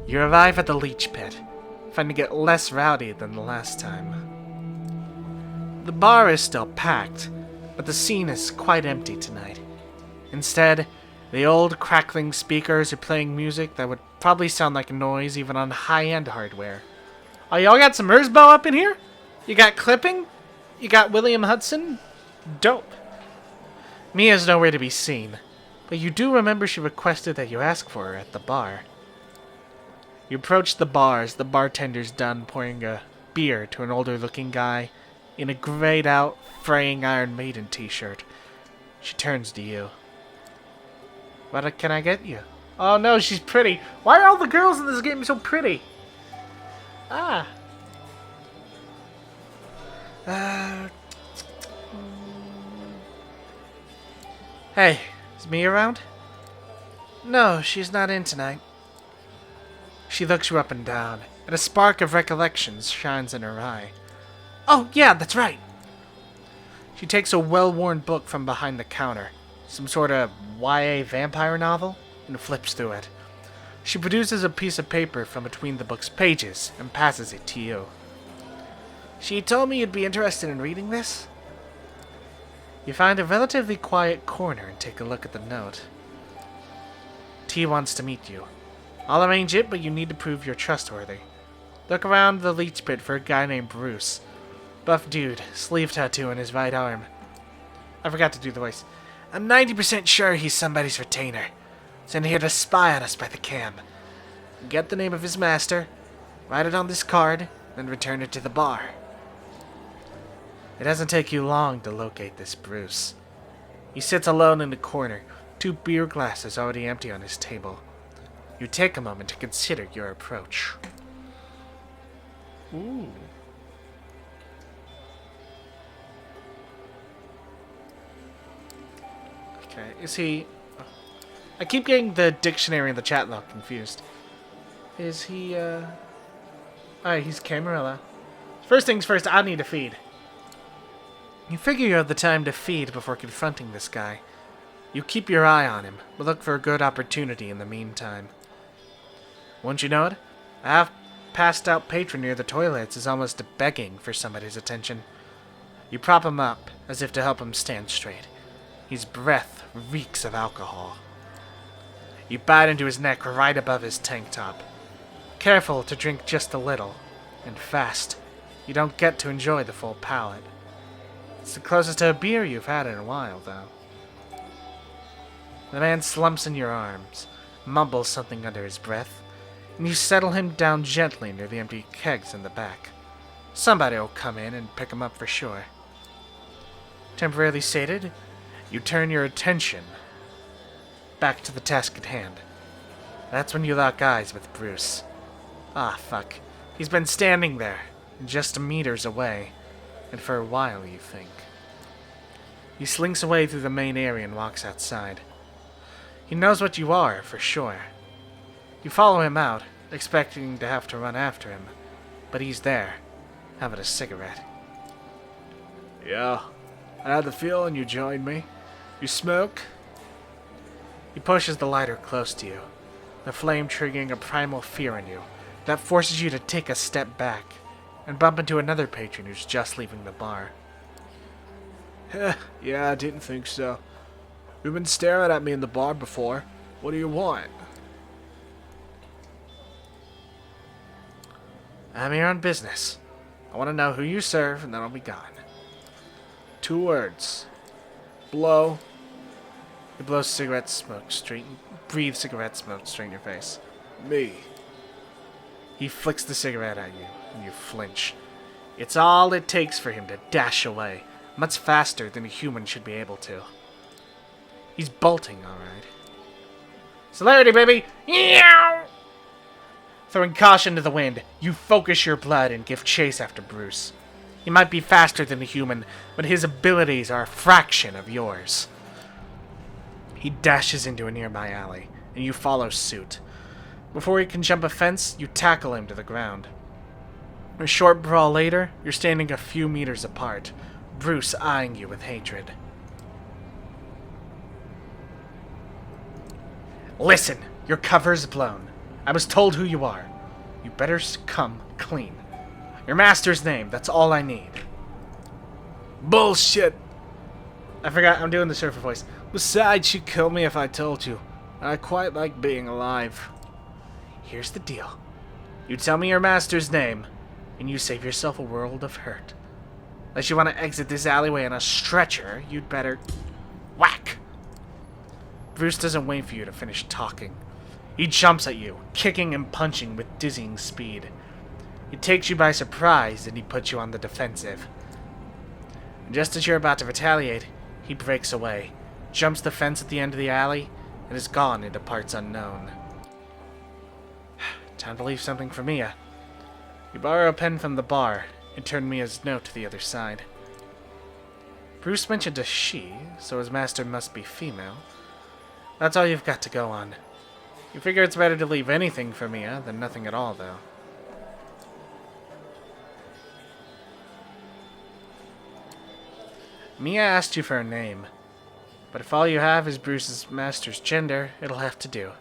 You arrive at the leech pit, finding it less rowdy than the last time. The bar is still packed, but the scene is quite empty tonight. Instead, the old crackling speakers are playing music that would probably sound like noise even on high-end hardware. Oh, y'all got some Erzbo up in here? You got Clipping? You got William Hudson? Dope. Mia's nowhere to be seen, but you do remember she requested that you ask for her at the bar. You approach the bar as the bartender's done pouring a beer to an older-looking guy in a grayed-out, fraying Iron Maiden t-shirt. She turns to you. What can I get you? Oh no, she's pretty. Why are all the girls in this game so pretty? Ah. Hey, is Mia around? No, she's not in tonight. She looks you up and down, and a spark of recollections shines in her eye. Oh, yeah, that's right. She takes a well-worn book from behind the counter, some sort of YA vampire novel, and flips through it. She produces a piece of paper from between the book's pages and passes it to you. She told me you'd be interested in reading this. You find a relatively quiet corner and take a look at the note. T wants to meet you. I'll arrange it, but you need to prove you're trustworthy. Look around the leech pit for a guy named Bruce. Buff dude, sleeve tattoo on his right arm. I forgot to do the voice. I'm 90% sure he's somebody's retainer. Sent here to spy on us by the cam. Get the name of his master, write it on this card, then return it to the bar. It doesn't take you long to locate this Bruce. He sits alone in the corner, 2 beer glasses already empty on his table. You take a moment to consider your approach. Ooh. Okay, is he... I keep getting the dictionary and the chat log confused. Is he, Alright, he's Camarilla. First things first, I need to feed. You figure you have the time to feed before confronting this guy. You keep your eye on him, but look for a good opportunity in the meantime. Won't you know it? A half-passed-out patron near the toilets is almost begging for somebody's attention. You prop him up, as if to help him stand straight. His breath reeks of alcohol. You bite into his neck right above his tank top. Careful to drink just a little, and fast. You don't get to enjoy the full palate. It's the closest to a beer you've had in a while, though. The man slumps in your arms, mumbles something under his breath, and you settle him down gently near the empty kegs in the back. Somebody will come in and pick him up for sure. Temporarily sated, you turn your attention back to the task at hand. That's when you lock eyes with Bruce. Ah, fuck. He's been standing there, just meters away, and for a while, you think. He slinks away through the main area and walks outside. He knows what you are, for sure. You follow him out, expecting to have to run after him, but he's there, having a cigarette. Yeah, I had the feeling you joined me. You smoke? He pushes the lighter close to you, the flame triggering a primal fear in you that forces you to take a step back and bump into another patron who's just leaving the bar. Yeah, I didn't think so. You've been staring at me in the bar before. What do you want? I'm here on business. I want to know who you serve, and then I'll be gone. 2 words. Blow. You blow cigarette smoke straight, breathe cigarette smoke straight in your face. Me. He flicks the cigarette at you, and you flinch. It's all it takes for him to dash away, much faster than a human should be able to. He's bolting, alright. Celerity, baby! Meow! Throwing caution to the wind, you focus your blood and give chase after Bruce. He might be faster than a human, but his abilities are a fraction of yours. He dashes into a nearby alley, and you follow suit. Before he can jump a fence, you tackle him to the ground. A short brawl later, you're standing a few meters apart, Bruce eyeing you with hatred. Listen, your cover's blown. I was told who you are. You better come clean. Your master's name, that's all I need. Bullshit! I forgot, I'm doing the surfer voice. Besides, she'd kill me if I told you. I quite like being alive. Here's the deal. You tell me your master's name, and you save yourself a world of hurt. Unless you want to exit this alleyway on a stretcher, you'd better... Whack! Bruce doesn't wait for you to finish talking. He jumps at you, kicking and punching with dizzying speed. He takes you by surprise, and he puts you on the defensive. And just as you're about to retaliate, he breaks away, jumps the fence at the end of the alley, and is gone into parts unknown. Time to leave something for Mia. You borrow a pen from the bar, and turn Mia's note to the other side. Bruce mentioned a she, so his master must be female. That's all you've got to go on. You figure it's better to leave anything for Mia than nothing at all, though. Mia asked you for a name, but if all you have is Bruce's master's gender, it'll have to do.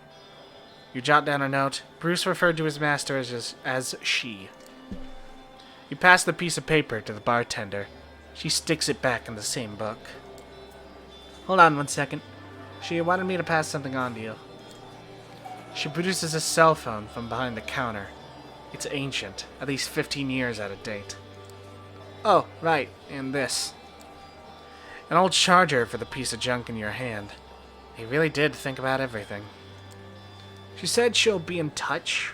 You jot down a note. Bruce referred to his master as she. You pass the piece of paper to the bartender. She sticks it back in the same book. Hold on 1 second. She wanted me to pass something on to you. She produces a cell phone from behind the counter. It's ancient, at least 15 years out of date. Oh, right, and this. An old charger for the piece of junk in your hand. He really did think about everything. She said she'll be in touch.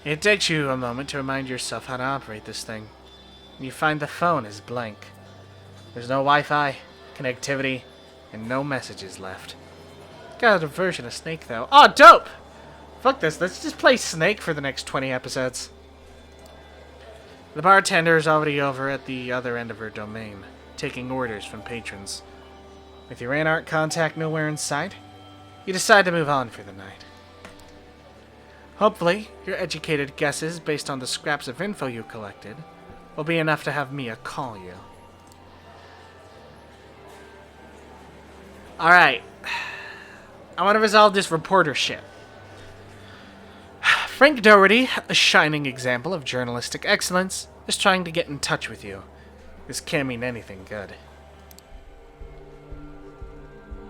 It takes you a moment to remind yourself how to operate this thing. You find the phone is blank. There's no Wi-Fi, connectivity, and no messages left. Got a version of Snake, though. Oh, dope! Fuck this, let's just play Snake for the next 20 episodes. The bartender is already over at the other end of her domain, taking orders from patrons. With your Anarch contact nowhere in sight, you decide to move on for the night. Hopefully, your educated guesses based on the scraps of info you collected will be enough to have Mia call you. Alright. I want to resolve this reporter shit. Frank Doherty, a shining example of journalistic excellence, is trying to get in touch with you. This can't mean anything good.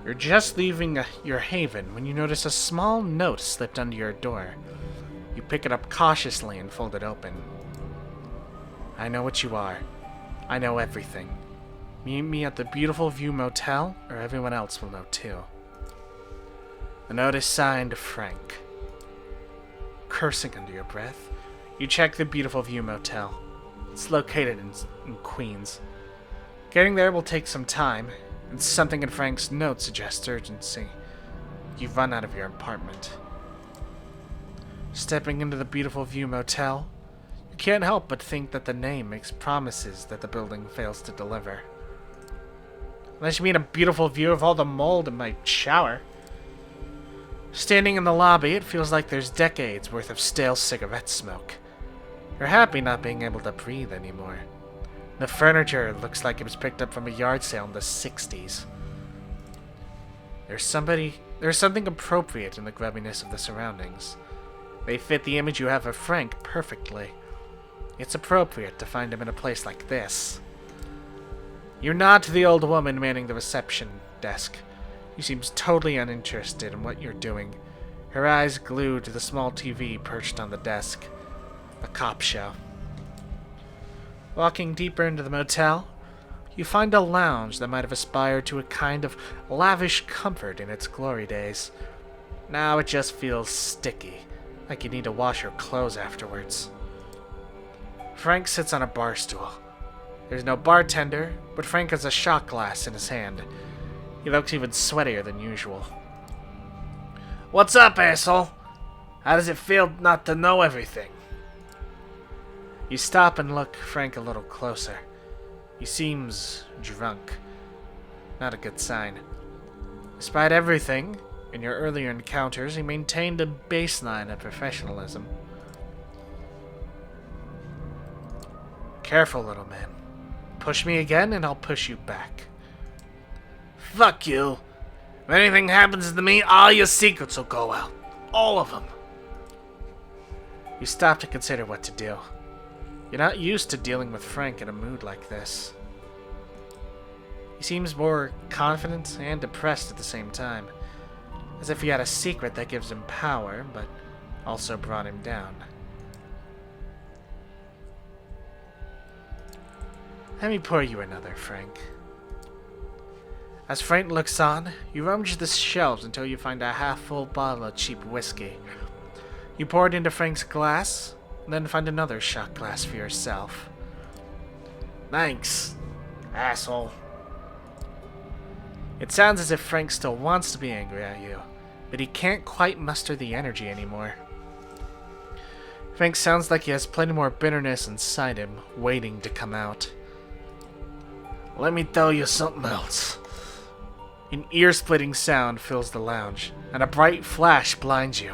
You're just leaving your haven when you notice a small note slipped under your door. You pick it up cautiously and fold it open. I know what you are. I know everything. Meet me at the Beautiful View Motel, or everyone else will know too. The note is signed Frank. Cursing under your breath, you check the Beautiful View Motel. It's located in Queens. Getting there will take some time, and something in Frank's note suggests urgency. You've run out of your apartment. Stepping into the Beautiful View Motel, you can't help but think that the name makes promises that the building fails to deliver. Unless you mean a beautiful view of all the mold in my shower. Standing in the lobby, it feels like there's decades worth of stale cigarette smoke. You're happy not being able to breathe anymore. The furniture looks like it was picked up from a yard sale in the 60s. There's something appropriate in the grubbiness of the surroundings. They fit the image you have of Frank perfectly. It's appropriate to find him in a place like this. You nod to the old woman manning the reception desk. She seems totally uninterested in what you're doing, her eyes glued to the small TV perched on the desk. A cop show. Walking deeper into the motel, you find a lounge that might have aspired to a kind of lavish comfort in its glory days. Now it just feels sticky, like you need to wash your clothes afterwards. Frank sits on a bar stool. There's no bartender, but Frank has a shot glass in his hand. He looks even sweatier than usual. What's up, asshole? How does it feel not to know everything? You stop and look Frank a little closer. He seems drunk. Not a good sign. Despite everything, in your earlier encounters, he maintained a baseline of professionalism. Careful, little man. Push me again and I'll push you back. Fuck you. If anything happens to me, all your secrets will go out. All of them. You stop to consider what to do. You're not used to dealing with Frank in a mood like this. He seems more confident and depressed at the same time, as if he had a secret that gives him power, but also brought him down. Let me pour you another, Frank. As Frank looks on, you rummage the shelves until you find a half-full bottle of cheap whiskey. You pour it into Frank's glass, and then find another shot glass for yourself. Thanks, asshole. It sounds as if Frank still wants to be angry at you, but he can't quite muster the energy anymore. Frank sounds like he has plenty more bitterness inside him, waiting to come out. Let me tell you something else. An ear-splitting sound fills the lounge, and a bright flash blinds you.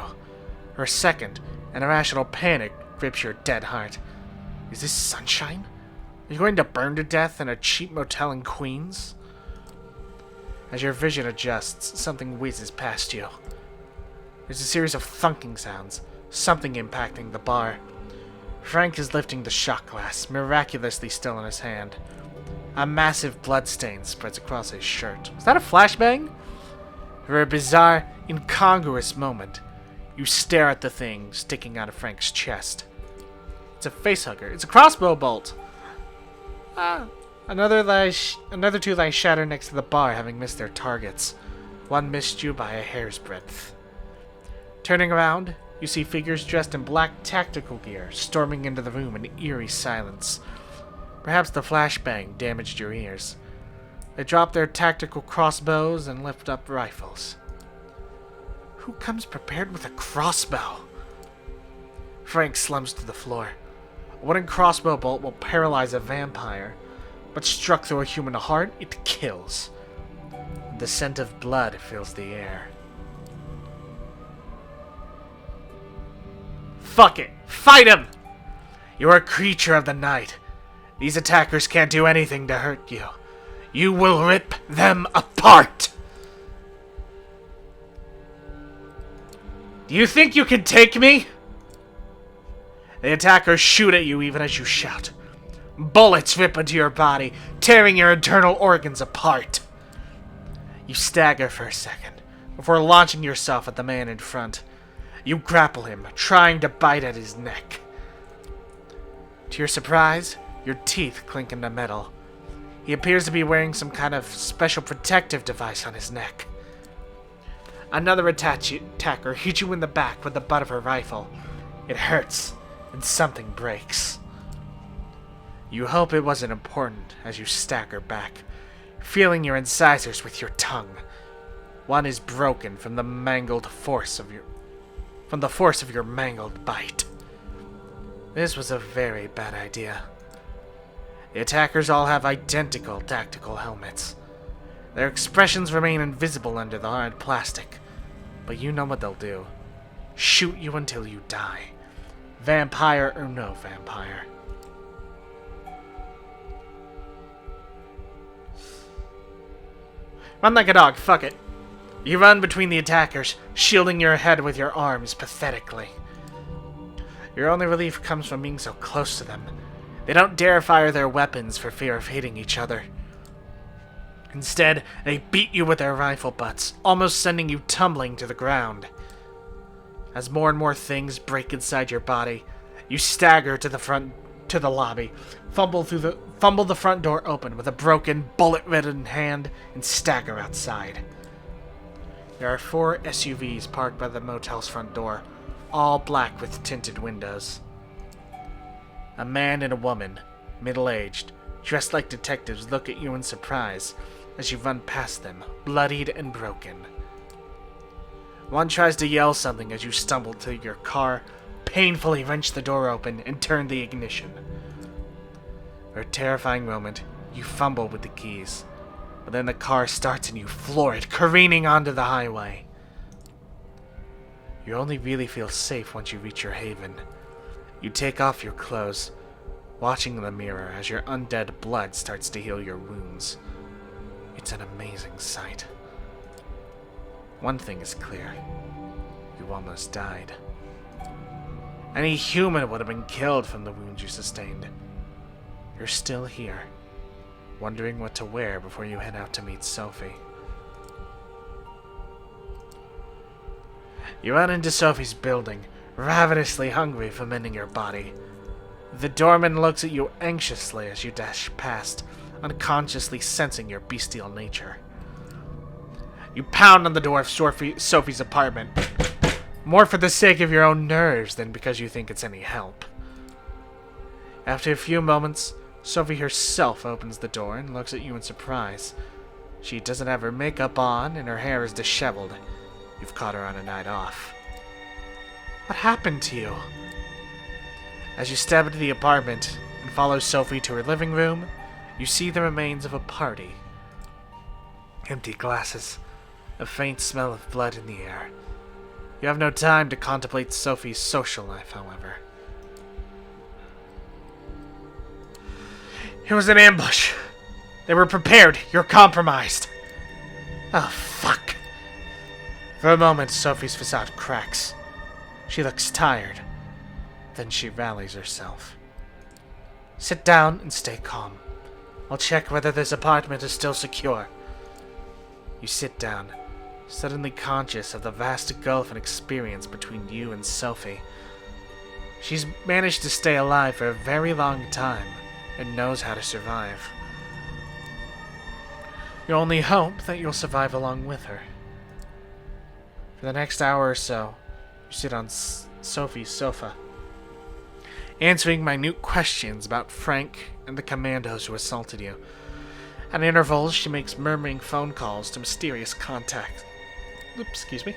For a second, an irrational panic grips your dead heart. Is this sunshine? Are you going to burn to death in a cheap motel in Queens? As your vision adjusts, something whizzes past you. There's a series of thunking sounds, something impacting the bar. Frank is lifting the shot glass, miraculously still in his hand. A massive bloodstain spreads across his shirt. Was that a flashbang? For a bizarre, incongruous moment, you stare at the thing sticking out of Frank's chest. It's a facehugger. It's a crossbow bolt. Another two lie shattered next to the bar, having missed their targets. One missed you by a hair's breadth. Turning around, you see figures dressed in black tactical gear storming into the room in eerie silence. Perhaps the flashbang damaged your ears. They drop their tactical crossbows and lift up rifles. Who comes prepared with a crossbow? Frank slumps to the floor. A wooden crossbow bolt will paralyze a vampire, but struck through a human heart, it kills. The scent of blood fills the air. Fuck it! Fight him! You're a creature of the night. These attackers can't do anything to hurt you. You will rip them apart! Do you think you can take me? The attackers shoot at you even as you shout. Bullets rip into your body, tearing your internal organs apart. You stagger for a second, before launching yourself at the man in front. You grapple him, trying to bite at his neck. To your surprise, your teeth clink into metal. He appears to be wearing some kind of special protective device on his neck. Another attacker hits you in the back with the butt of her rifle. It hurts, and something breaks. You hope it wasn't important as you stagger back, feeling your incisors with your tongue. One is broken from the force of your mangled bite. This was a very bad idea. The attackers all have identical tactical helmets. Their expressions remain invisible under the hard plastic, but you know what they'll do. Shoot you until you die. Vampire or no vampire. Run like a dog, fuck it. You run between the attackers, shielding your head with your arms pathetically. Your only relief comes from being so close to them. They don't dare fire their weapons for fear of hitting each other. Instead, they beat you with their rifle butts, almost sending you tumbling to the ground. As more and more things break inside your body, you stagger to the lobby, fumble the front door open with a broken, bullet-ridden hand, and stagger outside. There are 4 SUVs parked by the motel's front door, all black with tinted windows. A man and a woman, middle-aged, dressed like detectives, look at you in surprise as you run past them, bloodied and broken. One tries to yell something as you stumble to your car, painfully wrench the door open, and turn the ignition. For a terrifying moment, you fumble with the keys, but then the car starts and you floor it, careening onto the highway. You only really feel safe once you reach your haven. You take off your clothes, watching in the mirror as your undead blood starts to heal your wounds. It's an amazing sight. One thing is clear. You almost died. Any human would have been killed from the wounds you sustained. You're still here, wondering what to wear before you head out to meet Sophie. You run into Sophie's building, ravenously hungry for mending your body. The doorman looks at you anxiously as you dash past, unconsciously sensing your bestial nature. You pound on the door of Sophie's apartment, more for the sake of your own nerves than because you think it's any help. After a few moments, Sophie herself opens the door and looks at you in surprise. She doesn't have her makeup on and her hair is disheveled. You've caught her on a night off. What happened to you? As you step into the apartment and follow Sophie to her living room, you see the remains of a party. Empty glasses, a faint smell of blood in the air. You have no time to contemplate Sophie's social life, however. It was an ambush. They were prepared. You're compromised. Oh, fuck. For a moment, Sophie's facade cracks. She looks tired. Then she rallies herself. Sit down and stay calm. I'll check whether this apartment is still secure. You sit down, suddenly conscious of the vast gulf in experience between you and Sophie. She's managed to stay alive for a very long time and knows how to survive. You only hope that you'll survive along with her. For the next hour or so, you sit on Sophie's sofa, answering minute questions about Frank and the commandos who assaulted you. At intervals, she makes murmuring phone calls to mysterious contacts. Oops, excuse me.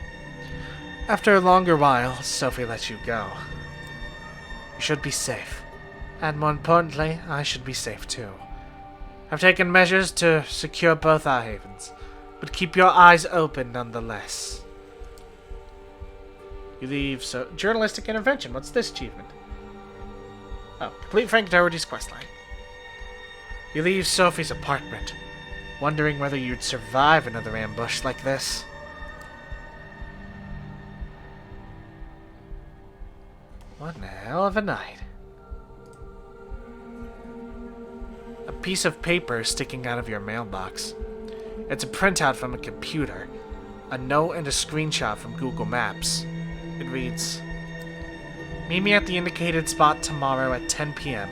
After a longer while, Sophie lets you go. You should be safe. And more importantly, I should be safe too. I've taken measures to secure both our havens, but keep your eyes open nonetheless. You leave, so journalistic intervention. What's this achievement? Oh, complete Frank Doherty's questline. You leave Sophie's apartment, wondering whether you'd survive another ambush like this. What a hell of a night. A piece of paper is sticking out of your mailbox. It's a printout from a computer, a note and a screenshot from Google Maps. It reads, "Meet me at the indicated spot tomorrow at 10 p.m.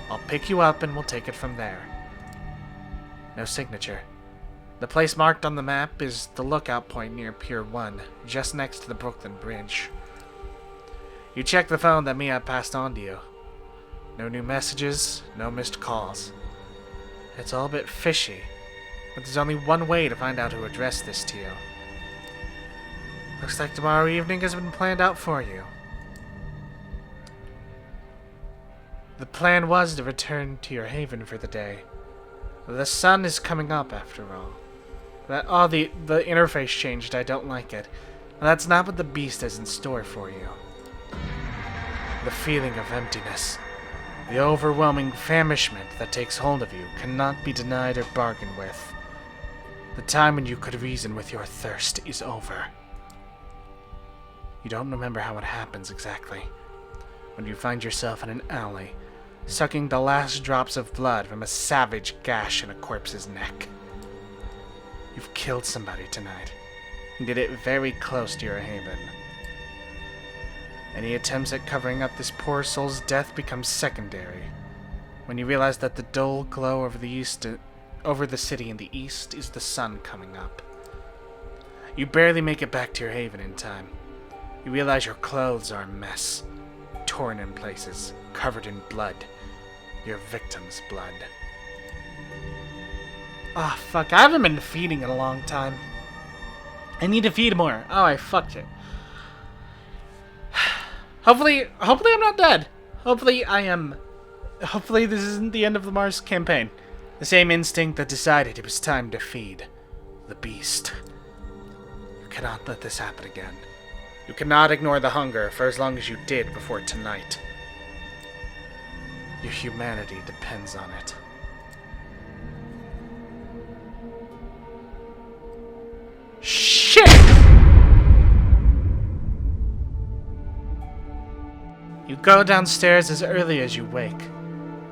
I'll pick you up and we'll take it from there." No signature. The place marked on the map is the lookout point near Pier 1, just next to the Brooklyn Bridge. You check the phone that Mia passed on to you. No new messages, no missed calls. It's all a bit fishy, but there's only one way to find out who addressed this to you. Looks like tomorrow evening has been planned out for you. The plan was to return to your haven for the day. The sun is coming up, after all. The interface changed. I don't like it. That's not what the beast has in store for you. The feeling of emptiness, the overwhelming famishment that takes hold of you cannot be denied or bargained with. The time when you could reason with your thirst is over. You don't remember how it happens exactly. When you find yourself in an alley, sucking the last drops of blood from a savage gash in a corpse's neck. You've killed somebody tonight, and did it very close to your haven. Any attempts at covering up this poor soul's death becomes secondary, when you realize that the dull glow over the city in the east is the sun coming up. You barely make it back to your haven in time. You realize your clothes are a mess, torn in places, covered in blood. Your victim's blood. Ah, fuck, I haven't been feeding in a long time. I need to feed more. Oh, I fucked it. Hopefully I'm not dead. Hopefully this isn't the end of the Mars campaign. The same instinct that decided it was time to feed the beast. You cannot let this happen again. You cannot ignore the hunger for as long as you did before tonight. Your humanity depends on it. Shit! You go downstairs as early as you wake.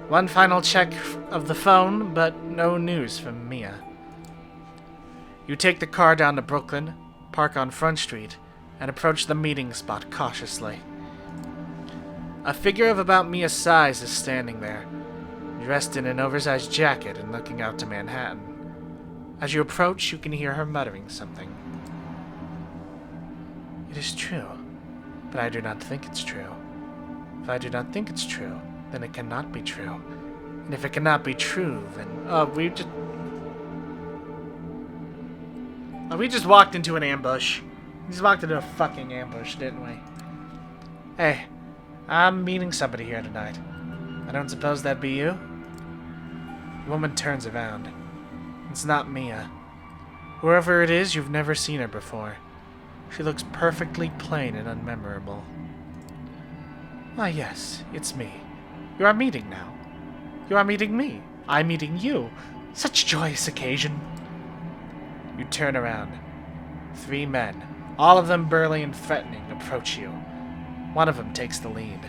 One final check of the phone, but no news from Mia. You take the car down to Brooklyn, park on Front Street, and approach the meeting spot cautiously. A figure of about Mia's size is standing there, dressed in an oversized jacket and looking out to Manhattan. As you approach, you can hear her muttering something. It is true, but I do not think it's true. If I do not think it's true, then it cannot be true. And if it cannot be true, then... we just walked into an ambush. We just walked into a fucking ambush, didn't we? Hey, I'm meeting somebody here tonight. I don't suppose that'd be you? The woman turns around. It's not Mia. Whoever it is, you've never seen her before. She looks perfectly plain and unmemorable. Why, yes, it's me. You are meeting now. You are meeting me. I'm meeting you. Such joyous occasion. You turn around. 3 men, all of them burly and threatening, approach you. One of them takes the lead.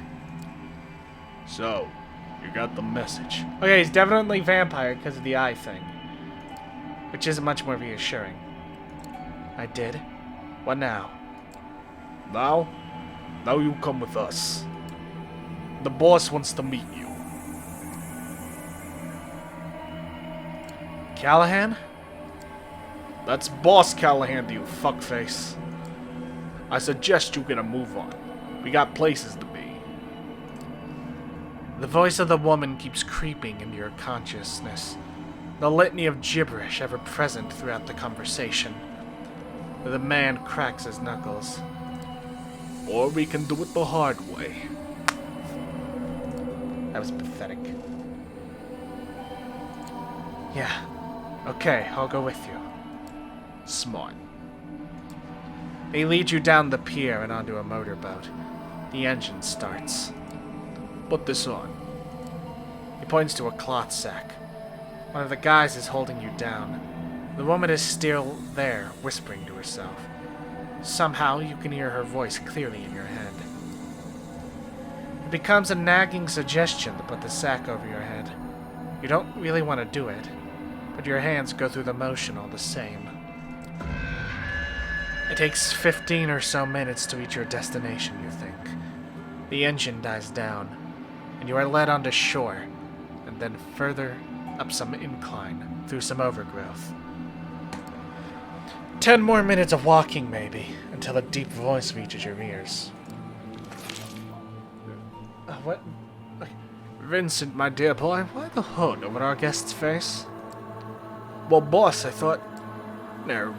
So, you got the message. Okay, he's definitely vampire because of the eye thing. Which isn't much more reassuring. I did. What now? Now you come with us. The boss wants to meet you. CALLIHAN? That's Boss CALLIHAN to you, fuckface. I suggest you get a move on. We got places to be. The voice of the woman keeps creeping into your consciousness. The litany of gibberish ever present throughout the conversation. The man cracks his knuckles. Or we can do it the hard way. That was pathetic. Yeah. Okay, I'll go with you. Smart. They lead you down the pier and onto a motorboat. The engine starts. Put this on. He points to a cloth sack. One of the guys is holding you down. The woman is still there, whispering to herself. Somehow, you can hear her voice clearly in your head. It becomes a nagging suggestion to put the sack over your head. You don't really want to do it, but your hands go through the motion all the same. It takes 15 or so minutes to reach your destination, you think. The engine dies down, and you are led onto shore, and then further up some incline, through some overgrowth. 10 more minutes of walking, maybe, until a deep voice reaches your ears. What? Vincent, my dear boy, why the hood over our guest's face? Well, boss, I thought... No,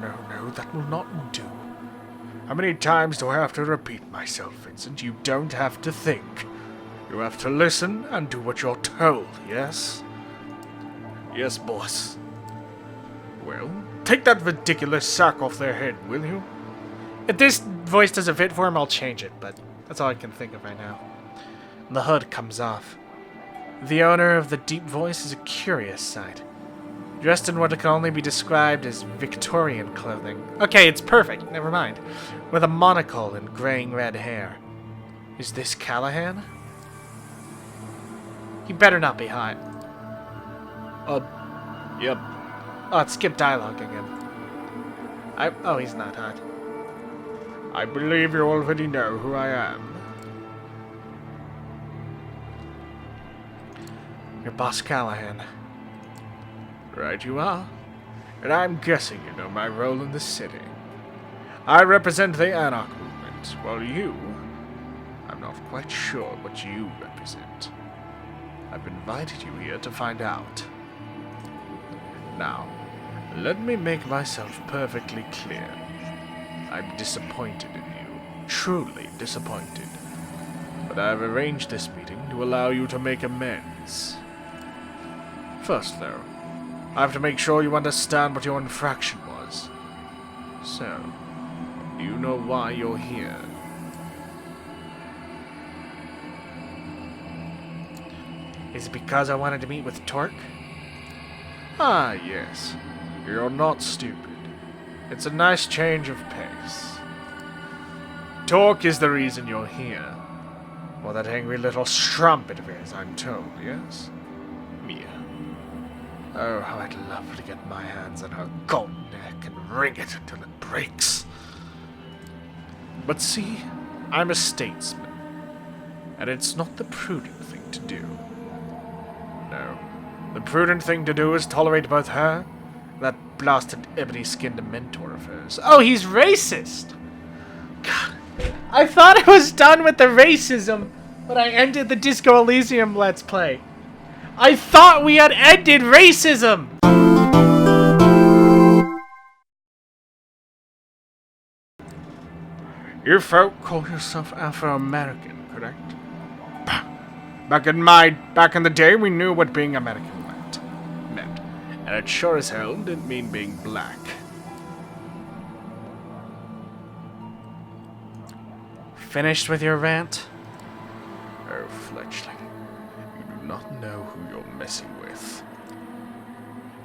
that will not do. How many times do I have to repeat myself, Vincent? You don't have to think. You have to listen and do what you're told, yes? Yes, boss. Well, take that ridiculous sack off their head, will you? If this voice doesn't fit for him, I'll change it, but that's all I can think of right now. The hood comes off. The owner of the deep voice is a curious sight. Dressed in what can only be described as Victorian clothing. Okay, it's perfect, never mind. With a monocle and graying red hair. Is this CALLIHAN? He better not be hot. Yep. Oh, it skipped dialogue again. Oh, he's not hot. I believe you already know who I am. You're Boss CALLIHAN. Right you are. And I'm guessing you know my role in the city. I represent the Anarch movement, while I'm not quite sure what you represent. I've invited you here to find out. Now, let me make myself perfectly clear. I'm disappointed in you, truly disappointed. But I've arranged this meeting to allow you to make amends. First, though, I have to make sure you understand what your infraction was. So, do you know why you're here? Is it because I wanted to meet with Torque? Ah, yes. You're not stupid. It's a nice change of pace. Torque is the reason you're here. Or that angry little strumpet of his, I'm told, yes? Mia. Oh, how I'd love to get my hands on her golden neck and wring it until it breaks. But see, I'm a statesman, and it's not the prudent thing to do. No, the prudent thing to do is tolerate both her and that blasted ebony-skinned mentor of hers. Oh, he's racist! God, I thought I was done with the racism when I ended the Disco Elysium Let's Play. I thought we had ended racism! You folk call yourself Afro-American, correct? Back in the day, we knew what being American meant. And it sure as hell didn't mean being black. Finished with your rant? Oh, fledgling, you do not know who you're messing with.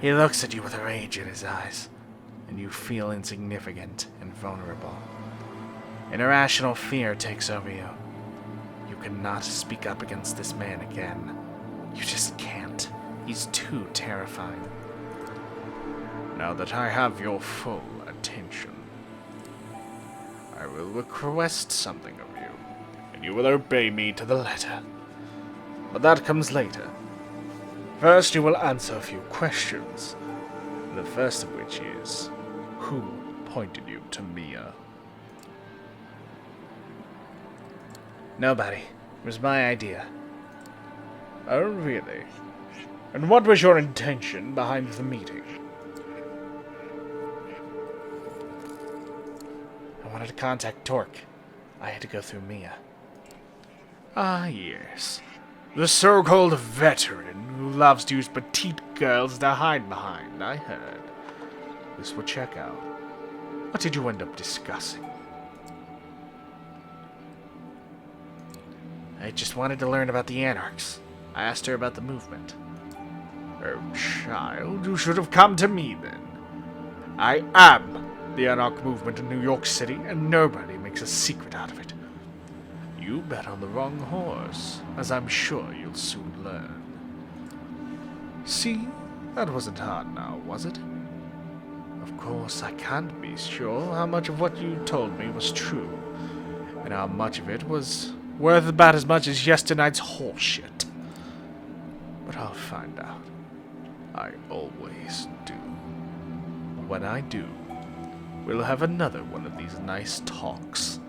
He looks at you with rage in his eyes, and you feel insignificant and vulnerable. An irrational fear takes over you. You cannot speak up against this man again. You just can't. He's too terrifying. Now that I have your full attention, I will request something of you, and you will obey me to the letter. But that comes later. First, you will answer a few questions. The first of which is, who pointed you to Mia? Nobody. It was my idea. Oh, really? And what was your intention behind the meeting? I wanted to contact Torque. I had to go through Mia. Ah, yes. The so-called veteran who loves to use petite girls to hide behind, I heard. This will check out. What did you end up discussing? I just wanted to learn about the Anarchs. I asked her about the movement. Oh, child, you should have come to me then. I am the Anarch movement in New York City, and nobody makes a secret out of it. You bet on the wrong horse, as I'm sure you'll soon learn. See, that wasn't hard now, was it? Of course, I can't be sure how much of what you told me was true, and how much of it was worth about as much as yesternight's horseshit. But I'll find out. I always do. When I do, we'll have another one of these nice talks.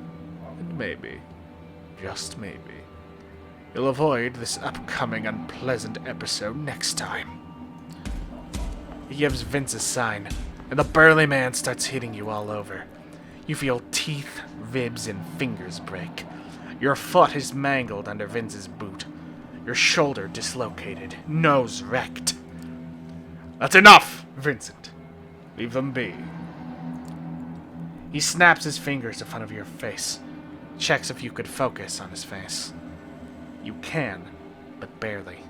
And maybe, just maybe, you'll avoid this upcoming unpleasant episode next time. He gives Vince a sign, and the burly man starts hitting you all over. You feel teeth, ribs, and fingers break. Your foot is mangled under Vince's boot. Your shoulder dislocated. Nose wrecked. That's enough, Vincent. Leave them be. He snaps his fingers in front of your face. Checks if you could focus on his face. You can, but barely.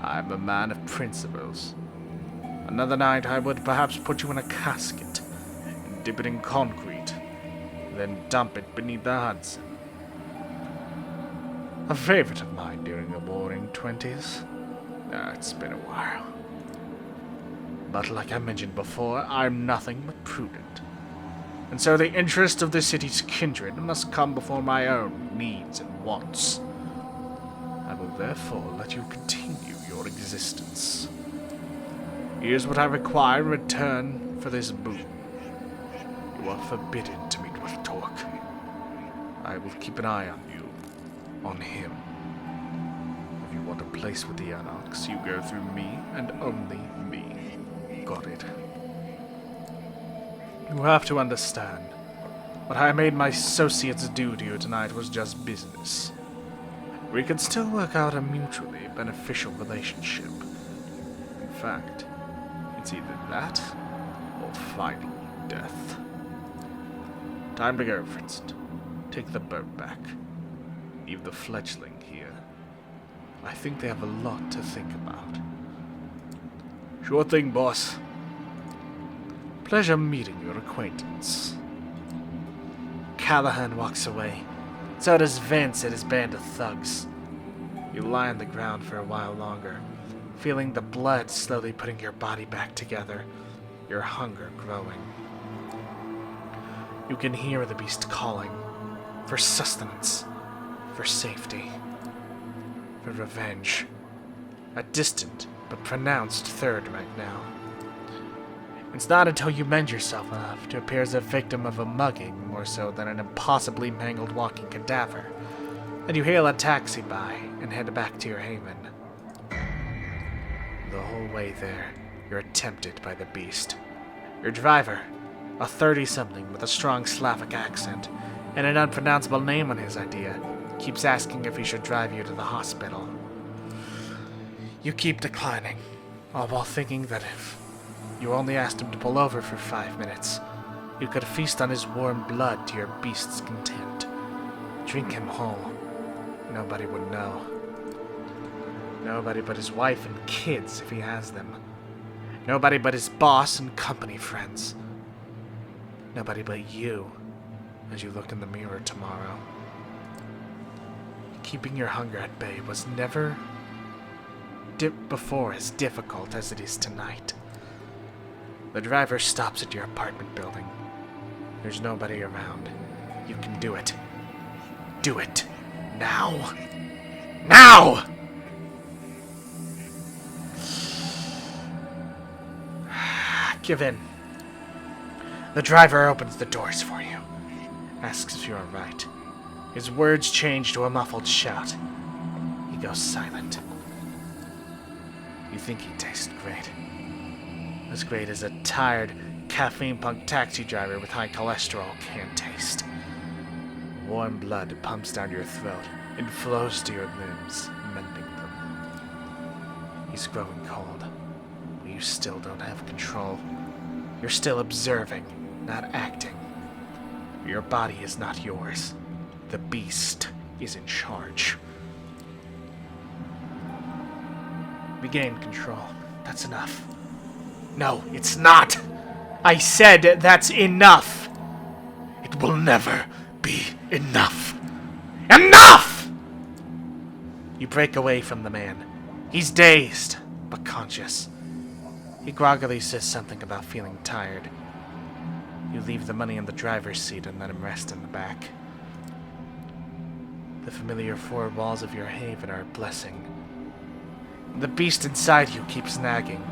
I'm a man of principles. Another night I would perhaps put you in a casket and dip it in concrete, then dump it beneath the Hudson. A favorite of mine during the Roaring Twenties. It's been a while. But like I mentioned before, I'm nothing but prudent. And so the interest of the city's kindred must come before my own needs and wants. I will therefore let you continue your existence. Here's what I require in return for this boon. You are forbidden to meet with Torque. I will keep an eye on you. On him. If you want a place with the Anarchs, you go through me and only me. Got it? You have to understand. What I made my associates do to you tonight was just business. We could still work out a mutually beneficial relationship. In fact, it's either that or final death. Time to go, Vincent. Take the boat back. Leave the fledgling here. I think they have a lot to think about. Sure thing, boss. Pleasure meeting your acquaintance. Callahan walks away. So does Vince and his band of thugs. You lie on the ground for a while longer, feeling the blood slowly putting your body back together, your hunger growing. You can hear the beast calling, for sustenance, for safety, for revenge. A distant but pronounced third right now. It's not until you mend yourself enough to appear as a victim of a mugging more so than an impossibly mangled walking cadaver that you hail a taxi by and head back to your haven. The whole way there, you're tempted by the beast. Your driver, a 30-something with a strong Slavic accent and an unpronounceable name on his ID, keeps asking if he should drive you to the hospital. You keep declining, all while thinking that if you only asked him to pull over for 5 minutes, you could feast on his warm blood to your beast's content. Drink him whole. Nobody would know. Nobody but his wife and kids, if he has them. Nobody but his boss and company friends. Nobody but you, as you look in the mirror tomorrow. Keeping your hunger at bay was never before as difficult as it is tonight. The driver stops at your apartment building. There's nobody around. You can do it. Do it. Now. Now! Give in. The driver opens the doors for you. Asks if you're alright. His words change to a muffled shout. He goes silent. You think he tastes great. As great as a tired, caffeine-punk taxi driver with high cholesterol can taste. Warm blood pumps down your throat and flows to your limbs, mending them. He's growing cold, but you still don't have control. You're still observing, not acting. Your body is not yours. The beast is in charge. Regain control. That's enough. No, it's not! I said that's enough! It will never be enough. Enough! You break away from the man. He's dazed, but conscious. He groggily says something about feeling tired. You leave the money in the driver's seat and let him rest in the back. The familiar four walls of your haven are a blessing. The beast inside you keeps nagging.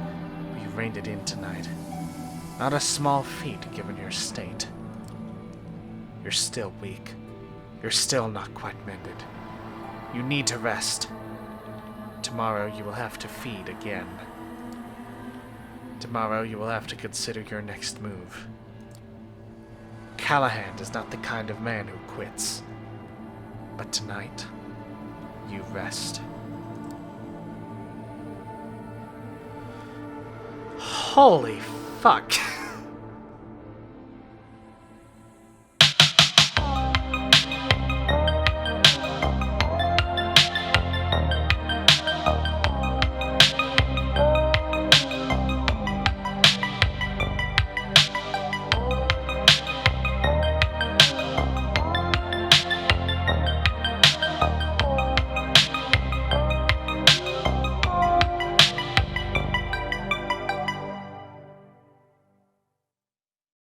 You reined it in tonight. Not a small feat given your state. You're still weak. You're still not quite mended. You need to rest. Tomorrow you will have to feed again. Tomorrow you will have to consider your next move. CALLIHAN is not the kind of man who quits. But tonight, you rest. Holy fuck.